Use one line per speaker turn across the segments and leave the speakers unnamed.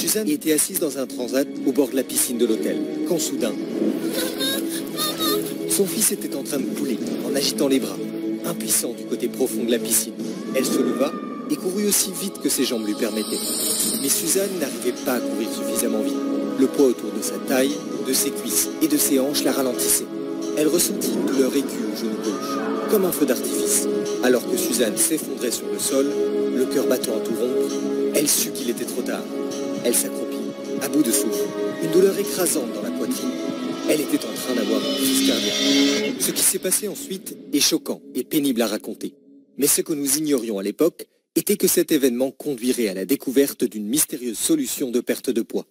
Suzanne était assise dans un transat au bord de la piscine de l'hôtel, quand soudain, son fils était en train de couler, en agitant les bras, impuissant du côté profond de la piscine. Elle se leva et courut aussi vite que ses jambes lui permettaient. Mais Suzanne n'arrivait pas à courir suffisamment vite. Le poids autour de sa taille, de ses cuisses et de ses hanches la ralentissait. Elle ressentit une douleur aiguë au genou gauche, comme un feu d'artifice. Alors que Suzanne s'effondrait sur le sol, le cœur battant à tout rompre, elle sut qu'il était trop tard. Elle s'accroupit, à bout de souffle, une douleur écrasante dans la poitrine. Elle était en train d'avoir une crise cardiaque. Ce qui s'est passé ensuite est choquant et pénible à raconter. Mais ce que nous ignorions à l'époque était que cet événement conduirait à la découverte d'une mystérieuse solution de perte de poids.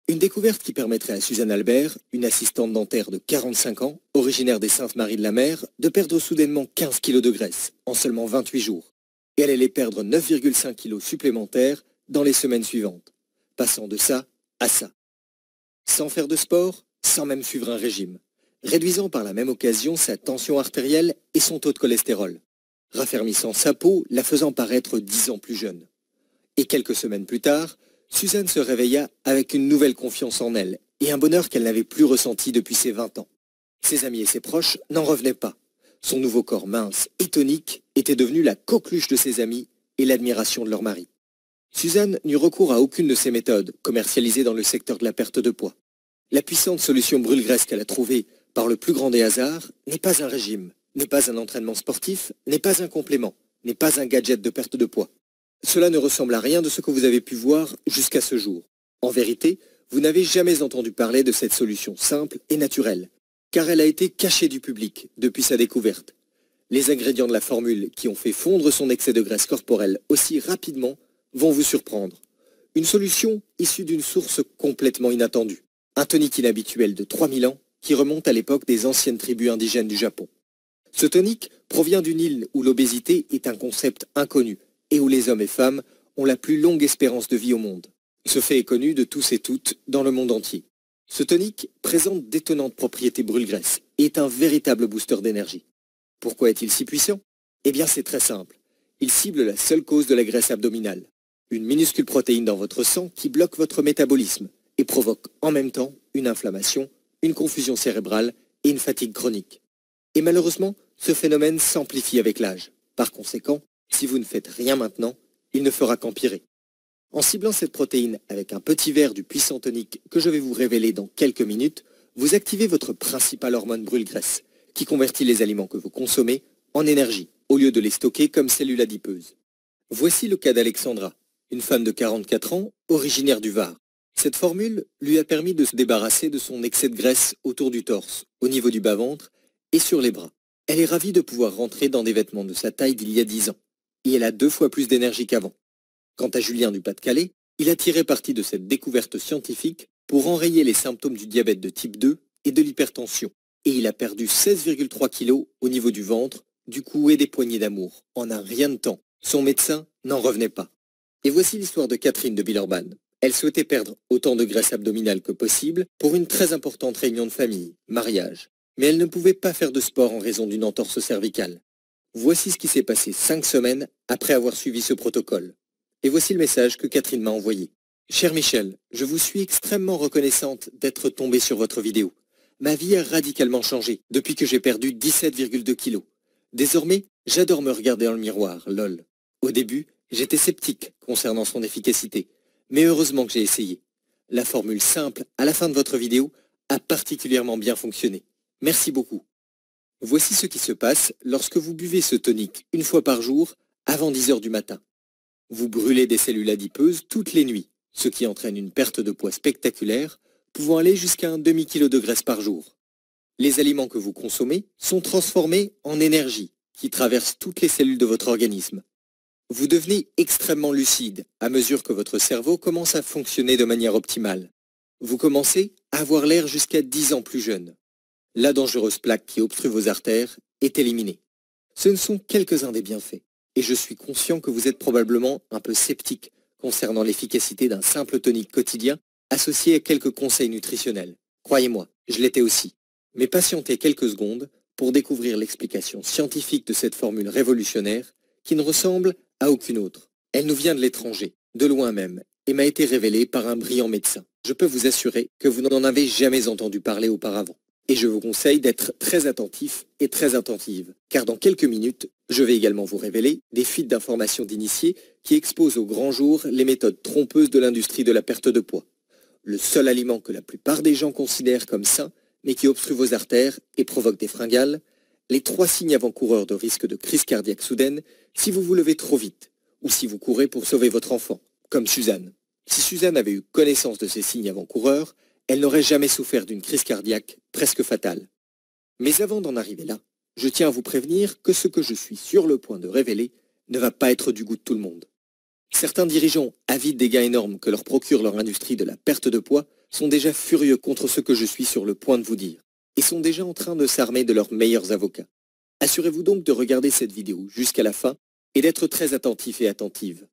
Une découverte qui permettrait à Suzanne Albert, une assistante dentaire de 45 ans, originaire des Saintes-Maries-de-la-Mer, de perdre soudainement 15 kilos de graisse en seulement 28 jours. Et elle allait perdre 9,5 kilos supplémentaires dans les semaines suivantes, passant de ça à ça. Sans faire de sport, sans même suivre un régime, réduisant par la même occasion sa tension artérielle et son taux de cholestérol, raffermissant sa peau, la faisant paraître 10 ans plus jeune. Et quelques semaines plus tard, Suzanne se réveilla avec une nouvelle confiance en elle et un bonheur qu'elle n'avait plus ressenti depuis ses 20 ans. Ses amis et ses proches n'en revenaient pas. Son nouveau corps mince et tonique était devenu la coqueluche de ses amis et l'admiration de leur mari. Suzanne n'eut recours à aucune de ces méthodes commercialisées dans le secteur de la perte de poids. La puissante solution brûle-graisse qu'elle a trouvée par le plus grand des hasards n'est pas un régime, n'est pas un entraînement sportif, n'est pas un complément, n'est pas un gadget de perte de poids. Cela ne ressemble à rien de ce que vous avez pu voir jusqu'à ce jour. En vérité, vous n'avez jamais entendu parler de cette solution simple et naturelle, car elle a été cachée du public depuis sa découverte. Les ingrédients de la formule qui ont fait fondre son excès de graisse corporelle aussi rapidement vont vous surprendre. Une solution issue d'une source complètement inattendue. Un tonique inhabituel de 3000 ans qui remonte à l'époque des anciennes tribus indigènes du Japon. Ce tonique provient d'une île où l'obésité est un concept inconnu et où les hommes et femmes ont la plus longue espérance de vie au monde. Ce fait est connu de tous et toutes dans le monde entier. Ce tonique présente d'étonnantes propriétés brûle-graisse et est un véritable booster d'énergie. Pourquoi est-il si puissant? Eh bien c'est très simple. Il cible la seule cause de la graisse abdominale. Une minuscule protéine dans votre sang qui bloque votre métabolisme et provoque en même temps une inflammation, une confusion cérébrale et une fatigue chronique. Et malheureusement, ce phénomène s'amplifie avec l'âge. Par conséquent, si vous ne faites rien maintenant, il ne fera qu'empirer. En ciblant cette protéine avec un petit verre du puissant tonique que je vais vous révéler dans quelques minutes, vous activez votre principale hormone brûle-graisse, qui convertit les aliments que vous consommez en énergie, au lieu de les stocker comme cellules adipeuses. Voici le cas d'Alexandra, une femme de 44 ans, originaire du Var. Cette formule lui a permis de se débarrasser de son excès de graisse autour du torse, au niveau du bas-ventre et sur les bras. Elle est ravie de pouvoir rentrer dans des vêtements de sa taille d'il y a 10 ans. Et elle a 2 fois plus d'énergie qu'avant. Quant à Julien du Pas-de-Calais, il a tiré parti de cette découverte scientifique pour enrayer les symptômes du diabète de type 2 et de l'hypertension. Et il a perdu 16,3 kilos au niveau du ventre, du cou et des poignées d'amour, en un rien de temps. Son médecin n'en revenait pas. Et voici l'histoire de Catherine de Villeurbanne. Elle souhaitait perdre autant de graisse abdominale que possible pour une très importante réunion de famille, mariage. Mais elle ne pouvait pas faire de sport en raison d'une entorse cervicale. Voici ce qui s'est passé 5 semaines après avoir suivi ce protocole. Et voici le message que Catherine m'a envoyé. Cher Michel, je vous suis extrêmement reconnaissante d'être tombée sur votre vidéo. Ma vie a radicalement changé depuis que j'ai perdu 17,2 kilos. Désormais, j'adore me regarder dans le miroir, lol. Au début, j'étais sceptique concernant son efficacité, mais heureusement que j'ai essayé. La formule simple à la fin de votre vidéo a particulièrement bien fonctionné. Merci beaucoup. Voici ce qui se passe lorsque vous buvez ce tonique une fois par jour avant 10 heures du matin. Vous brûlez des cellules adipeuses toutes les nuits, ce qui entraîne une perte de poids spectaculaire, pouvant aller jusqu'à un demi-kilo de graisse par jour. Les aliments que vous consommez sont transformés en énergie qui traverse toutes les cellules de votre organisme. Vous devenez extrêmement lucide à mesure que votre cerveau commence à fonctionner de manière optimale. Vous commencez à avoir l'air jusqu'à 10 ans plus jeune. La dangereuse plaque qui obstrue vos artères est éliminée. Ce ne sont quelques-uns des bienfaits, et je suis conscient que vous êtes probablement un peu sceptique concernant l'efficacité d'un simple tonique quotidien associé à quelques conseils nutritionnels. Croyez-moi, je l'étais aussi. Mais patientez quelques secondes pour découvrir l'explication scientifique de cette formule révolutionnaire qui ne ressemble à aucune autre. Elle nous vient de l'étranger, de loin même, et m'a été révélée par un brillant médecin. Je peux vous assurer que vous n'en avez jamais entendu parler auparavant. Et je vous conseille d'être très attentif et très attentive, car dans quelques minutes, je vais également vous révéler des fuites d'informations d'initiés qui exposent au grand jour les méthodes trompeuses de l'industrie de la perte de poids. Le seul aliment que la plupart des gens considèrent comme sain, mais qui obstrue vos artères et provoque des fringales, les 3 signes avant-coureurs de risque de crise cardiaque soudaine si vous vous levez trop vite, ou si vous courez pour sauver votre enfant, comme Suzanne. Si Suzanne avait eu connaissance de ces signes avant-coureurs, elle n'aurait jamais souffert d'une crise cardiaque presque fatale. Mais avant d'en arriver là, je tiens à vous prévenir que ce que je suis sur le point de révéler ne va pas être du goût de tout le monde. Certains dirigeants, avides des gains énormes que leur procure leur industrie de la perte de poids, sont déjà furieux contre ce que je suis sur le point de vous dire, et sont déjà en train de s'armer de leurs meilleurs avocats. Assurez-vous donc de regarder cette vidéo jusqu'à la fin et d'être très attentif et attentive.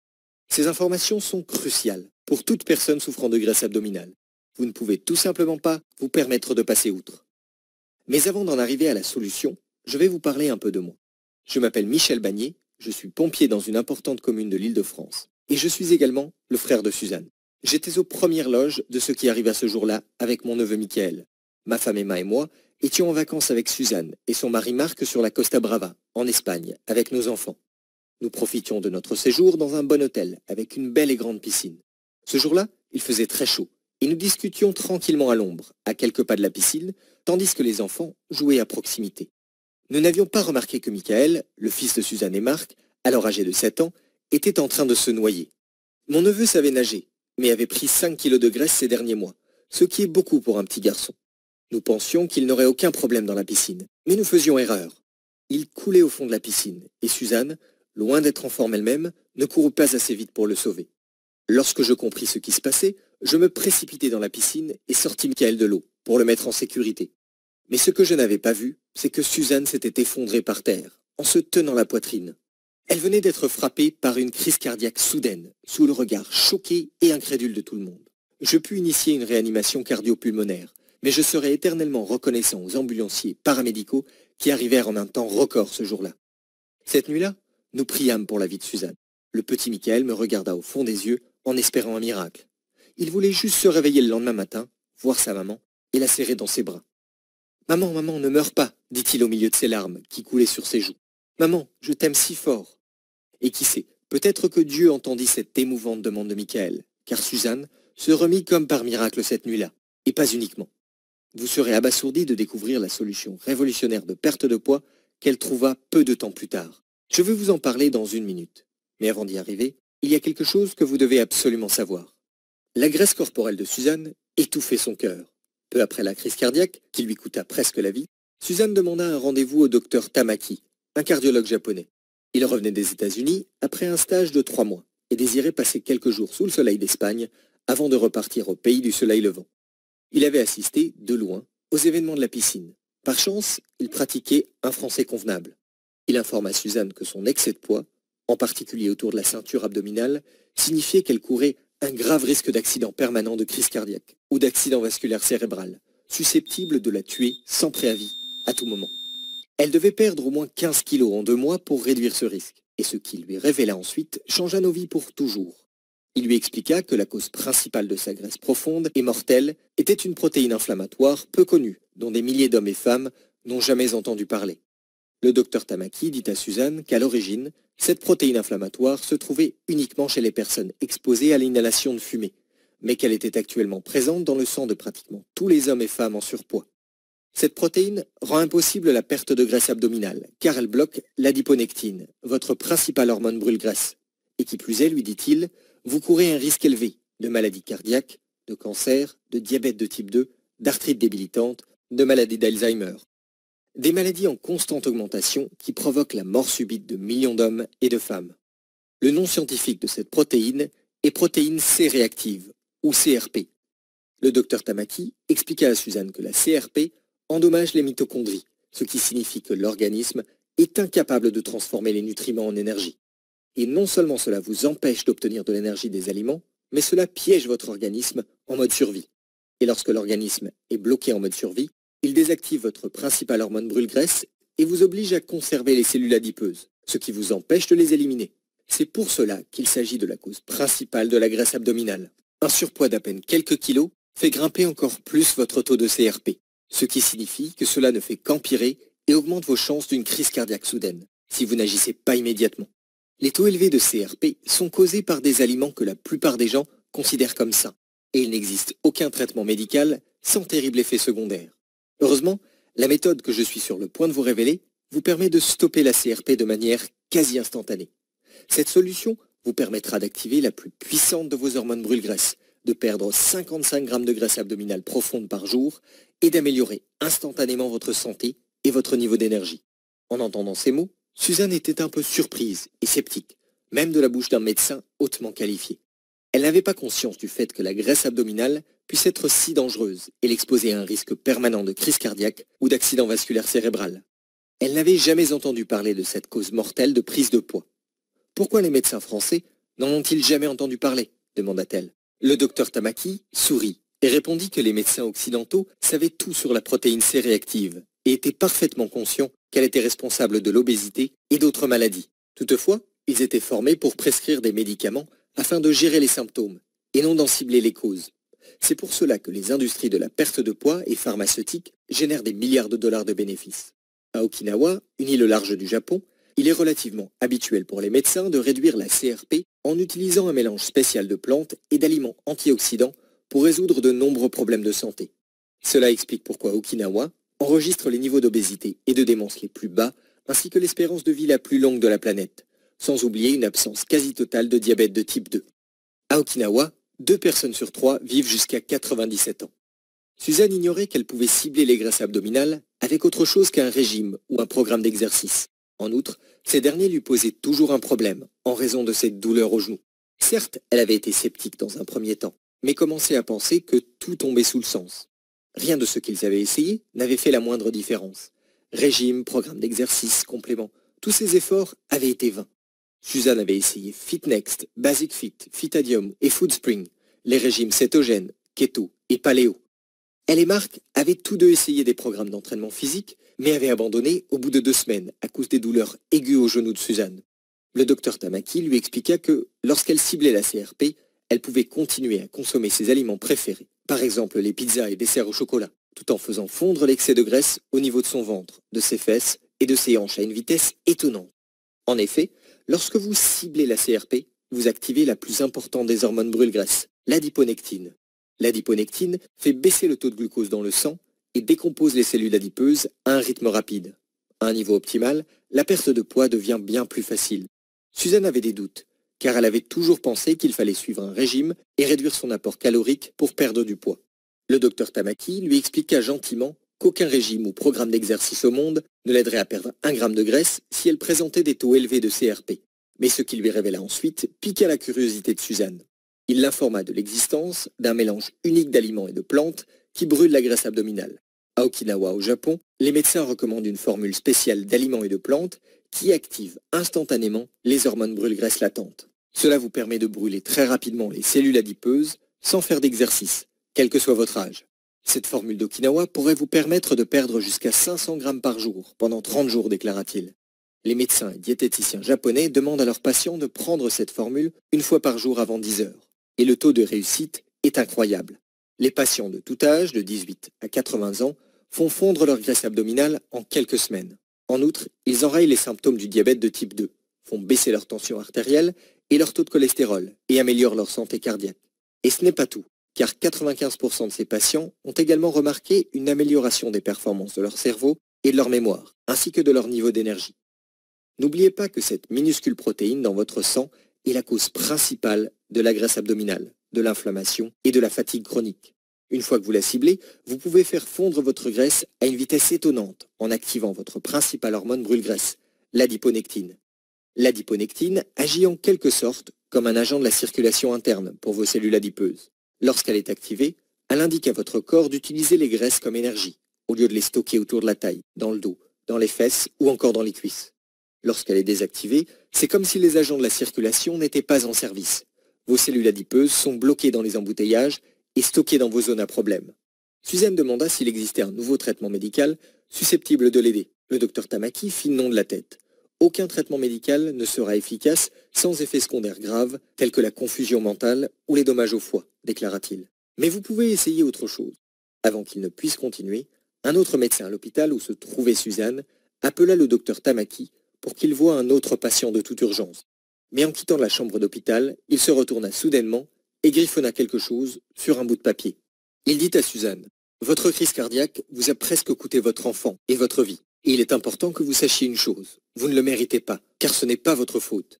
Ces informations sont cruciales pour toute personne souffrant de graisse abdominale. Vous ne pouvez tout simplement pas vous permettre de passer outre. Mais avant d'en arriver à la solution, je vais vous parler un peu de moi. Je m'appelle Michel Bagné, je suis pompier dans une importante commune de l'Île-de-France. Et je suis également le frère de Suzanne. J'étais aux premières loges de ce qui arriva ce jour-là avec mon neveu Michael. Ma femme Emma et moi étions en vacances avec Suzanne et son mari Marc sur la Costa Brava, en Espagne, avec nos enfants. Nous profitions de notre séjour dans un bon hôtel, avec une belle et grande piscine. Ce jour-là, il faisait très chaud, et nous discutions tranquillement à l'ombre, à quelques pas de la piscine, tandis que les enfants jouaient à proximité. Nous n'avions pas remarqué que Michael, le fils de Suzanne et Marc, alors âgé de 7 ans, était en train de se noyer. Mon neveu savait nager, mais avait pris 5 kilos de graisse ces derniers mois, ce qui est beaucoup pour un petit garçon. Nous pensions qu'il n'aurait aucun problème dans la piscine, mais nous faisions erreur. Il coulait au fond de la piscine, et Suzanne, loin d'être en forme elle-même, ne courut pas assez vite pour le sauver. Lorsque je compris ce qui se passait, je me précipitai dans la piscine et sortis Michael de l'eau, pour le mettre en sécurité. Mais ce que je n'avais pas vu, c'est que Suzanne s'était effondrée par terre, en se tenant la poitrine. Elle venait d'être frappée par une crise cardiaque soudaine, sous le regard choqué et incrédule de tout le monde. Je pus initier une réanimation cardio-pulmonaire, mais je serai éternellement reconnaissant aux ambulanciers paramédicaux qui arrivèrent en un temps record ce jour-là. Cette nuit-là, nous priâmes pour la vie de Suzanne. Le petit Michael me regarda au fond des yeux en espérant un miracle. Il voulait juste se réveiller le lendemain matin, voir sa maman et la serrer dans ses bras. « Maman, maman, ne meurs pas !» dit-il au milieu de ses larmes qui coulaient sur ses joues. « Maman, je t'aime si fort !» Et qui sait, peut-être que Dieu entendit cette émouvante demande de Michael, car Suzanne se remit comme par miracle cette nuit-là, et pas uniquement. Vous serez abasourdi de découvrir la solution révolutionnaire de perte de poids qu'elle trouva peu de temps plus tard. Je vais vous en parler dans 1 minute. Mais avant d'y arriver, il y a quelque chose que vous devez absolument savoir. La graisse corporelle de Suzanne étouffait son cœur. Peu après la crise cardiaque, qui lui coûta presque la vie, Suzanne demanda un rendez-vous au docteur Tamaki, un cardiologue japonais. Il revenait des États-Unis après un stage de 3 mois et désirait passer quelques jours sous le soleil d'Espagne avant de repartir au pays du soleil levant. Il avait assisté, de loin, aux événements de la piscine. Par chance, il pratiquait un français convenable. Il informa Suzanne que son excès de poids, en particulier autour de la ceinture abdominale, signifiait qu'elle courait un grave risque d'accident permanent de crise cardiaque ou d'accident vasculaire cérébral, susceptible de la tuer sans préavis, à tout moment. Elle devait perdre au moins 15 kilos en 2 mois pour réduire ce risque, et ce qui lui révéla ensuite changea nos vies pour toujours. Il lui expliqua que la cause principale de sa graisse profonde et mortelle était une protéine inflammatoire peu connue, dont des milliers d'hommes et femmes n'ont jamais entendu parler. Le docteur Tamaki dit à Suzanne qu'à l'origine, cette protéine inflammatoire se trouvait uniquement chez les personnes exposées à l'inhalation de fumée, mais qu'elle était actuellement présente dans le sang de pratiquement tous les hommes et femmes en surpoids. Cette protéine rend impossible la perte de graisse abdominale, car elle bloque l'adiponectine, votre principale hormone brûle-graisse. Et qui plus est, lui dit-il, vous courez un risque élevé de maladies cardiaques, de cancer, de diabète de type 2, d'arthrite débilitante, de maladies d'Alzheimer. Des maladies en constante augmentation qui provoquent la mort subite de millions d'hommes et de femmes. Le nom scientifique de cette protéine est protéine C-réactive, ou CRP. Le docteur Tamaki expliqua à Suzanne que la CRP endommage les mitochondries, ce qui signifie que l'organisme est incapable de transformer les nutriments en énergie. Et non seulement cela vous empêche d'obtenir de l'énergie des aliments, mais cela piège votre organisme en mode survie. Et lorsque l'organisme est bloqué en mode survie, il désactive votre principale hormone brûle-graisse et vous oblige à conserver les cellules adipeuses, ce qui vous empêche de les éliminer. C'est pour cela qu'il s'agit de la cause principale de la graisse abdominale. Un surpoids d'à peine quelques kilos fait grimper encore plus votre taux de CRP, ce qui signifie que cela ne fait qu'empirer et augmente vos chances d'une crise cardiaque soudaine, si vous n'agissez pas immédiatement. Les taux élevés de CRP sont causés par des aliments que la plupart des gens considèrent comme sains, et il n'existe aucun traitement médical sans terrible effet secondaire. Heureusement, la méthode que je suis sur le point de vous révéler vous permet de stopper la CRP de manière quasi instantanée. Cette solution vous permettra d'activer la plus puissante de vos hormones brûle-graisse, de perdre 55 grammes de graisse abdominale profonde par jour et d'améliorer instantanément votre santé et votre niveau d'énergie. En entendant ces mots, Suzanne était un peu surprise et sceptique, même de la bouche d'un médecin hautement qualifié. Elle n'avait pas conscience du fait que la graisse abdominale puisse être si dangereuse et l'exposer à un risque permanent de crise cardiaque ou d'accident vasculaire cérébral. Elle n'avait jamais entendu parler de cette cause mortelle de prise de poids. Pourquoi les médecins français n'en ont-ils jamais entendu parler ? Demanda-t-elle. Le docteur Tamaki sourit et répondit que les médecins occidentaux savaient tout sur la protéine C réactive et étaient parfaitement conscients qu'elle était responsable de l'obésité et d'autres maladies. Toutefois, ils étaient formés pour prescrire des médicaments afin de gérer les symptômes et non d'en cibler les causes. C'est pour cela que les industries de la perte de poids et pharmaceutiques génèrent des milliards de dollars de bénéfices. À Okinawa, une île au large du Japon, il est relativement habituel pour les médecins de réduire la CRP en utilisant un mélange spécial de plantes et d'aliments antioxydants pour résoudre de nombreux problèmes de santé. Cela explique pourquoi Okinawa enregistre les niveaux d'obésité et de démence les plus bas, ainsi que l'espérance de vie la plus longue de la planète, sans oublier une absence quasi totale de diabète de type 2. À Okinawa, 2 personnes sur 3 vivent jusqu'à 97 ans. Suzanne ignorait qu'elle pouvait cibler les graisses abdominales avec autre chose qu'un régime ou un programme d'exercice. En outre, ces derniers lui posaient toujours un problème, en raison de ses douleurs aux genoux. Certes, elle avait été sceptique dans un premier temps, mais commençait à penser que tout tombait sous le sens. Rien de ce qu'ils avaient essayé n'avait fait la moindre différence. Régime, programme d'exercice, complément, tous ces efforts avaient été vains. Suzanne avait essayé FitNext, Basic Fit, Fitadium et Foodspring, les régimes cétogènes, keto et paléo. Elle et Marc avaient tous deux essayé des programmes d'entraînement physique, mais avaient abandonné au bout de 2 semaines à cause des douleurs aiguës aux genoux de Suzanne. Le docteur Tamaki lui expliqua que, lorsqu'elle ciblait la CRP, elle pouvait continuer à consommer ses aliments préférés, par exemple les pizzas et desserts au chocolat, tout en faisant fondre l'excès de graisse au niveau de son ventre, de ses fesses et de ses hanches à une vitesse étonnante. En effet, lorsque vous ciblez la CRP, vous activez la plus importante des hormones brûle-graisse, l'adiponectine. L'adiponectine fait baisser le taux de glucose dans le sang et décompose les cellules adipeuses à un rythme rapide. À un niveau optimal, la perte de poids devient bien plus facile. Suzanne avait des doutes, car elle avait toujours pensé qu'il fallait suivre un régime et réduire son apport calorique pour perdre du poids. Le docteur Tamaki lui expliqua gentiment qu'aucun régime ou programme d'exercice au monde ne l'aiderait à perdre 1 gramme de graisse si elle présentait des taux élevés de CRP. Mais ce qui lui révéla ensuite piqua la curiosité de Suzanne. Il l'informa de l'existence d'un mélange unique d'aliments et de plantes qui brûle la graisse abdominale. À Okinawa, au Japon, les médecins recommandent une formule spéciale d'aliments et de plantes qui active instantanément les hormones brûle-graisse latentes. Cela vous permet de brûler très rapidement les cellules adipeuses sans faire d'exercice, quel que soit votre âge. Cette formule d'Okinawa pourrait vous permettre de perdre jusqu'à 500 grammes par jour pendant 30 jours, déclara-t-il. Les médecins et diététiciens japonais demandent à leurs patients de prendre cette formule 1 fois par jour avant 10 heures. Et le taux de réussite est incroyable. Les patients de tout âge, de 18 à 80 ans, font fondre leur graisse abdominale en quelques semaines. En outre, ils enrayent les symptômes du diabète de type 2, font baisser leur tension artérielle et leur taux de cholestérol et améliorent leur santé cardiaque. Et ce n'est pas tout, car 95% de ces patients ont également remarqué une amélioration des performances de leur cerveau et de leur mémoire, ainsi que de leur niveau d'énergie. N'oubliez pas que cette minuscule protéine dans votre sang est la cause principale de la graisse abdominale, de l'inflammation et de la fatigue chronique. Une fois que vous la ciblez, vous pouvez faire fondre votre graisse à une vitesse étonnante en activant votre principale hormone brûle-graisse, l'adiponectine. L'adiponectine agit en quelque sorte comme un agent de la circulation interne pour vos cellules adipeuses. Lorsqu'elle est activée, elle indique à votre corps d'utiliser les graisses comme énergie, au lieu de les stocker autour de la taille, dans le dos, dans les fesses ou encore dans les cuisses. Lorsqu'elle est désactivée, c'est comme si les agents de la circulation n'étaient pas en service. Vos cellules adipeuses sont bloquées dans les embouteillages et stockées dans vos zones à problème. Suzanne demanda s'il existait un nouveau traitement médical susceptible de l'aider. Le docteur Tamaki fit non de la tête. Aucun traitement médical ne sera efficace sans effets secondaires graves, tels que la confusion mentale ou les dommages au foie, déclara-t-il. Mais vous pouvez essayer autre chose. Avant qu'il ne puisse continuer, un autre médecin à l'hôpital où se trouvait Suzanne appela le docteur Tamaki pour qu'il voie un autre patient de toute urgence. Mais en quittant la chambre d'hôpital, il se retourna soudainement et griffonna quelque chose sur un bout de papier. Il dit à Suzanne, « Votre crise cardiaque vous a presque coûté votre enfant et votre vie. Et il est important que vous sachiez une chose, vous ne le méritez pas, car ce n'est pas votre faute. »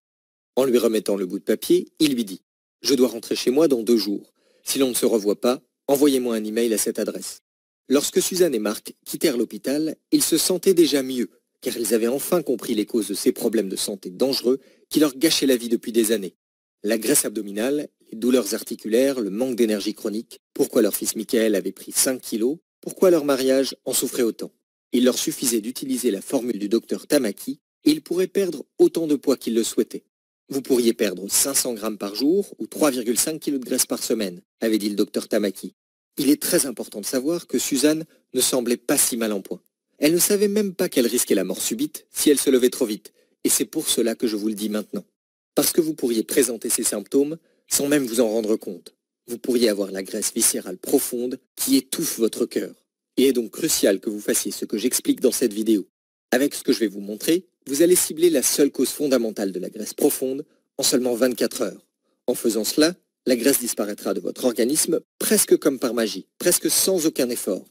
En lui remettant le bout de papier, il lui dit, « Je dois rentrer chez moi dans 2 jours. Si l'on ne se revoit pas, envoyez-moi un email à cette adresse. » Lorsque Suzanne et Marc quittèrent l'hôpital, ils se sentaient déjà mieux, car ils avaient enfin compris les causes de ces problèmes de santé dangereux qui leur gâchaient la vie depuis des années. La graisse abdominale, les douleurs articulaires, le manque d'énergie chronique, pourquoi leur fils Michael avait pris 5 kilos, pourquoi leur mariage en souffrait autant. Il leur suffisait d'utiliser la formule du docteur Tamaki et ils pourraient perdre autant de poids qu'ils le souhaitaient. Vous pourriez perdre 500 grammes par jour ou 3,5 kg de graisse par semaine, avait dit le docteur Tamaki. Il est très important de savoir que Suzanne ne semblait pas si mal en point. Elle ne savait même pas qu'elle risquait la mort subite si elle se levait trop vite, et c'est pour cela que je vous le dis maintenant. Parce que vous pourriez présenter ces symptômes sans même vous en rendre compte. Vous pourriez avoir la graisse viscérale profonde qui étouffe votre cœur. Il est donc crucial que vous fassiez ce que j'explique dans cette vidéo. Avec ce que je vais vous montrer, vous allez cibler la seule cause fondamentale de la graisse profonde en seulement 24 heures. En faisant cela, la graisse disparaîtra de votre organisme presque comme par magie, presque sans aucun effort.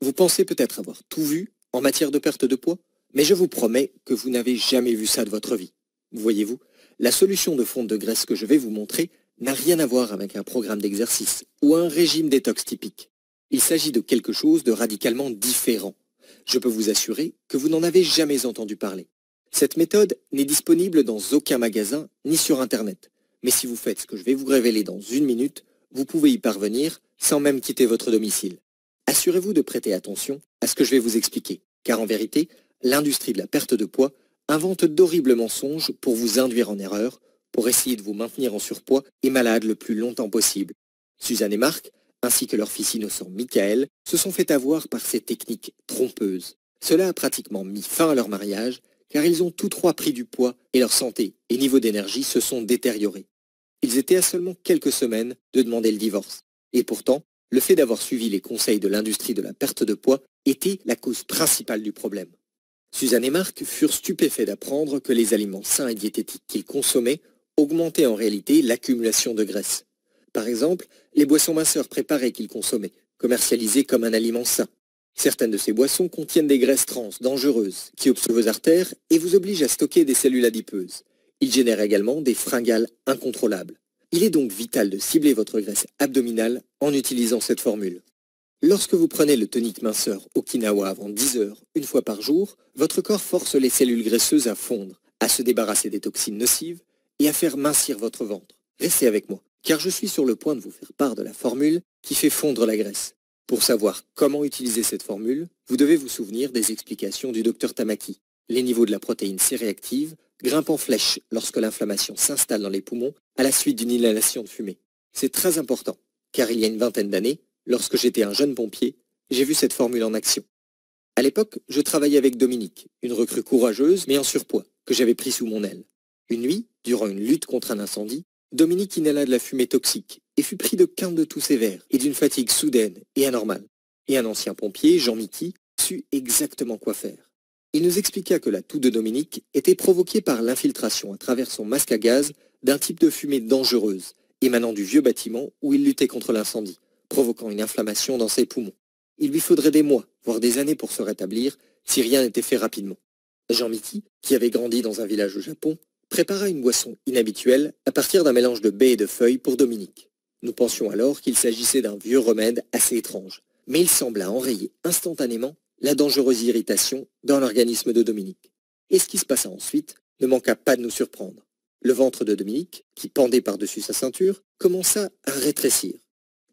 Vous pensez peut-être avoir tout vu en matière de perte de poids, mais je vous promets que vous n'avez jamais vu ça de votre vie. Voyez-vous, la solution de fonte de graisse que je vais vous montrer n'a rien à voir avec un programme d'exercice ou un régime détox typique. Il s'agit de quelque chose de radicalement différent. Je peux vous assurer que vous n'en avez jamais entendu parler. Cette méthode n'est disponible dans aucun magasin ni sur Internet. Mais si vous faites ce que je vais vous révéler dans 1 minute, vous pouvez y parvenir sans même quitter votre domicile. Assurez-vous de prêter attention à ce que je vais vous expliquer, car en vérité, l'industrie de la perte de poids invente d'horribles mensonges pour vous induire en erreur, pour essayer de vous maintenir en surpoids et malade le plus longtemps possible. Suzanne et Marc, ainsi que leur fils innocent Michael, se sont fait avoir par ces techniques trompeuses. Cela a pratiquement mis fin à leur mariage, car ils ont tous 3 pris du poids et leur santé et niveau d'énergie se sont détériorés. Ils étaient à seulement quelques semaines de demander le divorce. Et pourtant, le fait d'avoir suivi les conseils de l'industrie de la perte de poids était la cause principale du problème. Suzanne et Marc furent stupéfaits d'apprendre que les aliments sains et diététiques qu'ils consommaient augmentaient en réalité l'accumulation de graisse. Par exemple, les boissons minceurs préparées qu'ils consommaient, commercialisées comme un aliment sain. Certaines de ces boissons contiennent des graisses trans dangereuses qui obstruent vos artères et vous obligent à stocker des cellules adipeuses. Ils génèrent également des fringales incontrôlables. Il est donc vital de cibler votre graisse abdominale en utilisant cette formule. Lorsque vous prenez le tonique minceur Okinawa avant 10 heures, 1 fois par jour, votre corps force les cellules graisseuses à fondre, à se débarrasser des toxines nocives et à faire mincir votre ventre. Restez avec moi, car je suis sur le point de vous faire part de la formule qui fait fondre la graisse. Pour savoir comment utiliser cette formule, vous devez vous souvenir des explications du docteur Tamaki. Les niveaux de la protéine C-réactive grimpent en flèche lorsque l'inflammation s'installe dans les poumons à la suite d'une inhalation de fumée. C'est très important, car il y a une vingtaine d'années, lorsque j'étais un jeune pompier, j'ai vu cette formule en action. À l'époque, je travaillais avec Dominique, une recrue courageuse mais en surpoids, que j'avais pris sous mon aile. Une nuit, durant une lutte contre un incendie, Dominique inhala de la fumée toxique et fut pris de quintes de toux sévères et d'une fatigue soudaine et anormale. Et un ancien pompier, Jean-Mickey, sut exactement quoi faire. Il nous expliqua que la toux de Dominique était provoquée par l'infiltration à travers son masque à gaz d'un type de fumée dangereuse, émanant du vieux bâtiment où il luttait contre l'incendie, provoquant une inflammation dans ses poumons. Il lui faudrait des mois, voire des années pour se rétablir, si rien n'était fait rapidement. Jean-Mickey, qui avait grandi dans un village au Japon, prépara une boisson inhabituelle à partir d'un mélange de baies et de feuilles pour Dominique. Nous pensions alors qu'il s'agissait d'un vieux remède assez étrange, mais il sembla enrayer instantanément la dangereuse irritation dans l'organisme de Dominique. Et ce qui se passa ensuite ne manqua pas de nous surprendre. Le ventre de Dominique, qui pendait par-dessus sa ceinture, commença à rétrécir.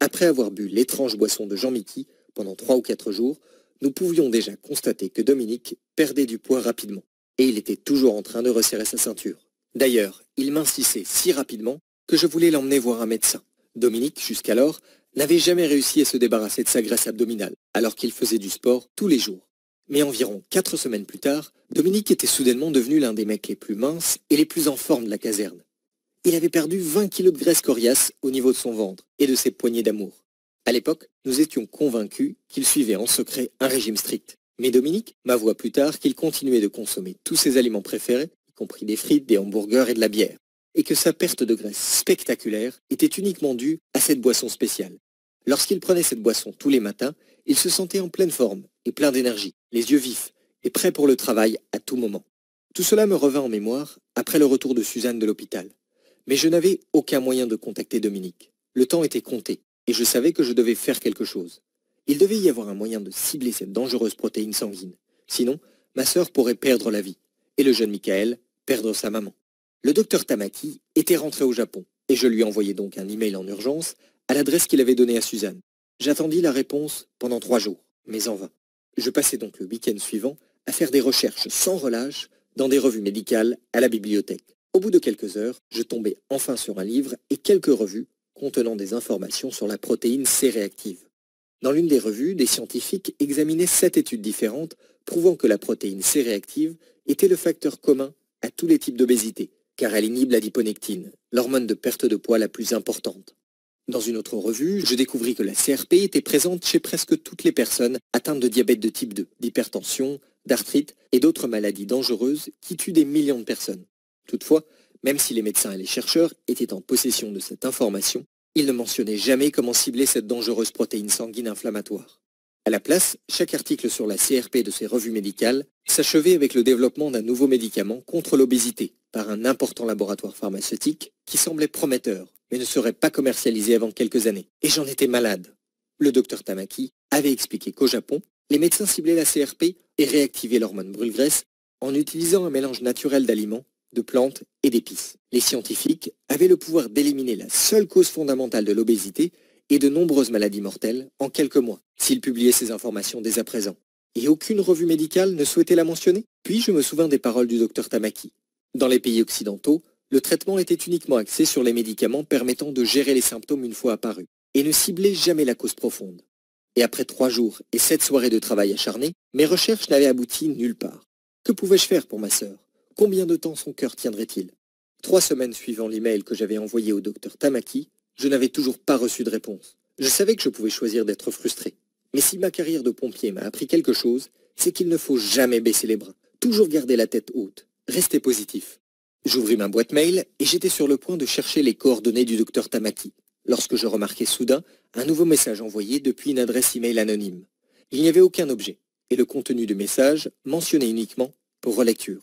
Après avoir bu l'étrange boisson de Jean-Mickey pendant 3 ou 4 jours, nous pouvions déjà constater que Dominique perdait du poids rapidement, et il était toujours en train de resserrer sa ceinture. D'ailleurs, il mincissait si rapidement que je voulais l'emmener voir un médecin. Dominique, jusqu'alors, n'avait jamais réussi à se débarrasser de sa graisse abdominale, alors qu'il faisait du sport tous les jours. Mais environ 4 semaines plus tard, Dominique était soudainement devenu l'un des mecs les plus minces et les plus en forme de la caserne. Il avait perdu 20 kilos de graisse coriace au niveau de son ventre et de ses poignées d'amour. À l'époque, nous étions convaincus qu'il suivait en secret un régime strict. Mais Dominique m'avoua plus tard qu'il continuait de consommer tous ses aliments préférés, y compris des frites, des hamburgers et de la bière, et que sa perte de graisse spectaculaire était uniquement due à cette boisson spéciale. Lorsqu'il prenait cette boisson tous les matins, il se sentait en pleine forme et plein d'énergie, les yeux vifs et prêt pour le travail à tout moment. Tout cela me revint en mémoire après le retour de Suzanne de l'hôpital. Mais je n'avais aucun moyen de contacter Dominique. Le temps était compté et je savais que je devais faire quelque chose. Il devait y avoir un moyen de cibler cette dangereuse protéine sanguine. Sinon, ma sœur pourrait perdre la vie et le jeune Michael perdre sa maman. Le docteur Tamaki était rentré au Japon et je lui envoyai donc un email en urgence à l'adresse qu'il avait donnée à Suzanne. J'attendis la réponse pendant 3 jours, mais en vain. Je passai donc le week-end suivant à faire des recherches sans relâche dans des revues médicales à la bibliothèque. Au bout de quelques heures, je tombai enfin sur un livre et quelques revues contenant des informations sur la protéine C-réactive. Dans l'une des revues, des scientifiques examinaient 7 études différentes prouvant que la protéine C-réactive était le facteur commun à tous les types d'obésité, car elle inhibe l'adiponectine, l'hormone de perte de poids la plus importante. Dans une autre revue, je découvris que la CRP était présente chez presque toutes les personnes atteintes de diabète de type 2, d'hypertension, d'arthrite et d'autres maladies dangereuses qui tuent des millions de personnes. Toutefois, même si les médecins et les chercheurs étaient en possession de cette information, ils ne mentionnaient jamais comment cibler cette dangereuse protéine sanguine inflammatoire. À la place, chaque article sur la CRP de ces revues médicales s'achevait avec le développement d'un nouveau médicament contre l'obésité par un important laboratoire pharmaceutique qui semblait prometteur, mais ne serait pas commercialisé avant quelques années. Et j'en étais malade. Le docteur Tamaki avait expliqué qu'au Japon, les médecins ciblaient la CRP et réactivaient l'hormone brûle-graisse en utilisant un mélange naturel d'aliments, de plantes et d'épices. Les scientifiques avaient le pouvoir d'éliminer la seule cause fondamentale de l'obésité et de nombreuses maladies mortelles en quelques mois, s'ils publiaient ces informations dès à présent. Et aucune revue médicale ne souhaitait la mentionner. Puis je me souvins des paroles du docteur Tamaki. Dans les pays occidentaux, le traitement était uniquement axé sur les médicaments permettant de gérer les symptômes une fois apparus, et ne ciblait jamais la cause profonde. Et après 3 jours et 7 soirées de travail acharné, mes recherches n'avaient abouti nulle part. Que pouvais-je faire pour ma sœur? Combien de temps son cœur tiendrait-il? 3 semaines suivant l'email que j'avais envoyé au docteur Tamaki, je n'avais toujours pas reçu de réponse. Je savais que je pouvais choisir d'être frustré. Mais si ma carrière de pompier m'a appris quelque chose, c'est qu'il ne faut jamais baisser les bras, toujours garder la tête haute, rester positif. J'ouvris ma boîte mail et j'étais sur le point de chercher les coordonnées du docteur Tamaki, lorsque je remarquai soudain un nouveau message envoyé depuis une adresse email anonyme. Il n'y avait aucun objet, et le contenu du message mentionnait uniquement pour relecture.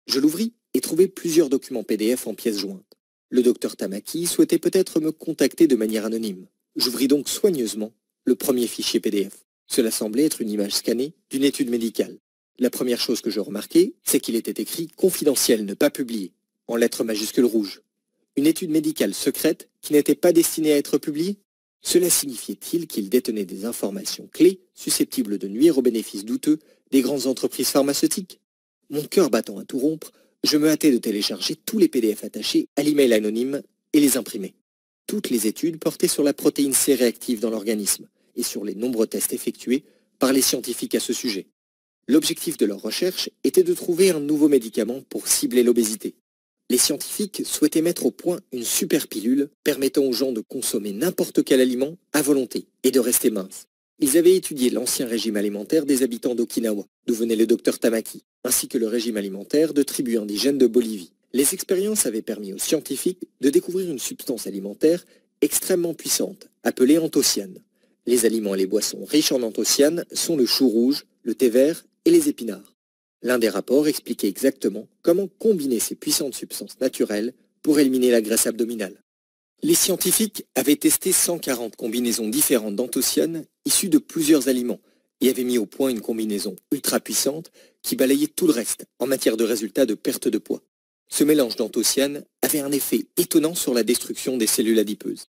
Je l'ouvris et trouvai plusieurs documents PDF en pièces jointes. Le docteur Tamaki souhaitait peut-être me contacter de manière anonyme. J'ouvris donc soigneusement le premier fichier PDF. Cela semblait être une image scannée d'une étude médicale. La première chose que je remarquai, c'est qu'il était écrit « Confidentiel, ne pas publier » en lettres majuscules rouges. Une étude médicale secrète qui n'était pas destinée à être publiée? Cela signifiait-il qu'il détenait des informations clés susceptibles de nuire aux bénéfices douteux des grandes entreprises pharmaceutiques? Mon cœur battant à tout rompre, je me hâtai de télécharger tous les PDF attachés à l'email anonyme et les imprimer. Toutes les études portaient sur la protéine C réactive dans l'organisme et sur les nombreux tests effectués par les scientifiques à ce sujet. L'objectif de leur recherche était de trouver un nouveau médicament pour cibler l'obésité. Les scientifiques souhaitaient mettre au point une super pilule permettant aux gens de consommer n'importe quel aliment à volonté et de rester minces. Ils avaient étudié l'ancien régime alimentaire des habitants d'Okinawa, d'où venait le docteur Tamaki, ainsi que le régime alimentaire de tribus indigènes de Bolivie. Les expériences avaient permis aux scientifiques de découvrir une substance alimentaire extrêmement puissante, appelée anthocyanes. Les aliments et les boissons riches en anthocyanes sont le chou rouge, le thé vert et les épinards. L'un des rapports expliquait exactement comment combiner ces puissantes substances naturelles pour éliminer la graisse abdominale. Les scientifiques avaient testé 140 combinaisons différentes d'anthocyanes issues de plusieurs aliments et avaient mis au point une combinaison ultra puissante qui balayait tout le reste en matière de résultats de perte de poids. Ce mélange d'anthocyanes avait un effet étonnant sur la destruction des cellules adipeuses.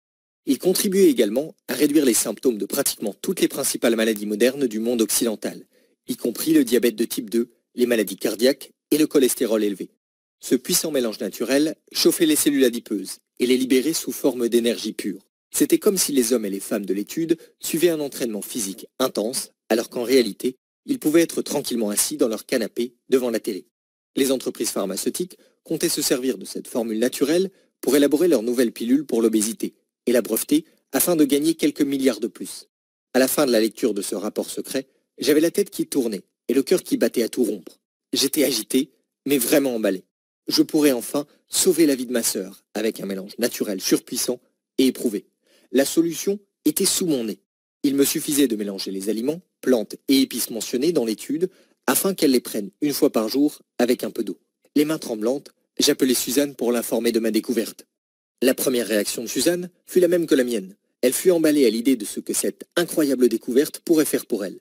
Il contribuait également à réduire les symptômes de pratiquement toutes les principales maladies modernes du monde occidental, y compris le diabète de type 2, les maladies cardiaques et le cholestérol élevé. Ce puissant mélange naturel chauffait les cellules adipeuses et les libérait sous forme d'énergie pure. C'était comme si les hommes et les femmes de l'étude suivaient un entraînement physique intense, alors qu'en réalité, Ils pouvaient être tranquillement assis dans leur canapé devant la télé. Les entreprises pharmaceutiques comptaient se servir de cette formule naturelle pour élaborer leur nouvelle pilule pour l'obésité et la breveter afin de gagner quelques milliards de plus. À la fin de la lecture de ce rapport secret, j'avais la tête qui tournait et le cœur qui battait à tout rompre. J'étais agité, mais vraiment emballé. Je pourrais enfin sauver la vie de ma sœur avec un mélange naturel surpuissant et éprouvé. La solution était sous mon nez. Il me suffisait de mélanger les aliments, plantes et épices mentionnés dans l'étude afin qu'elle les prenne une fois par jour avec un peu d'eau. Les mains tremblantes, j'appelai Suzanne pour l'informer de ma découverte. La première réaction de Suzanne fut la même que la mienne. Elle fut emballée à l'idée de ce que cette incroyable découverte pourrait faire pour elle.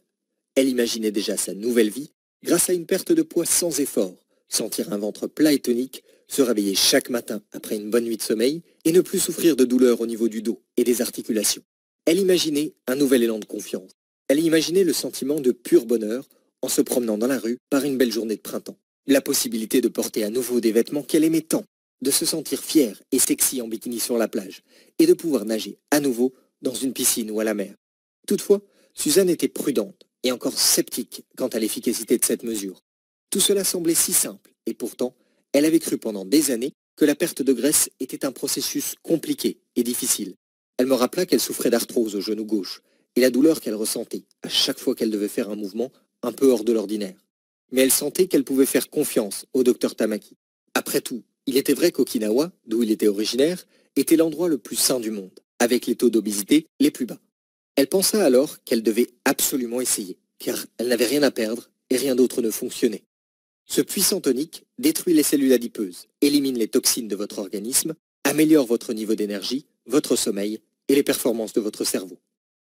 Elle imaginait déjà sa nouvelle vie grâce à une perte de poids sans effort, sentir un ventre plat et tonique, se réveiller chaque matin après une bonne nuit de sommeil et ne plus souffrir de douleurs au niveau du dos et des articulations. Elle imaginait un nouvel élan de confiance. Elle imaginait le sentiment de pur bonheur en se promenant dans la rue par une belle journée de printemps. La possibilité de porter à nouveau des vêtements qu'elle aimait tant, de se sentir fière et sexy en bikini sur la plage et de pouvoir nager à nouveau dans une piscine ou à la mer. Toutefois, Suzanne était prudente et encore sceptique quant à l'efficacité de cette mesure. Tout cela semblait si simple et pourtant, elle avait cru pendant des années que la perte de graisse était un processus compliqué et difficile. Elle me rappela qu'elle souffrait d'arthrose au genou gauche et la douleur qu'elle ressentait à chaque fois qu'elle devait faire un mouvement un peu hors de l'ordinaire. Mais elle sentait qu'elle pouvait faire confiance au docteur Tamaki. Après tout, il était vrai qu'Okinawa, d'où il était originaire, était l'endroit le plus sain du monde, avec les taux d'obésité les plus bas. Elle pensa alors qu'elle devait absolument essayer, car elle n'avait rien à perdre et rien d'autre ne fonctionnait. Ce puissant tonique détruit les cellules adipeuses, élimine les toxines de votre organisme, améliore votre niveau d'énergie, votre sommeil et les performances de votre cerveau.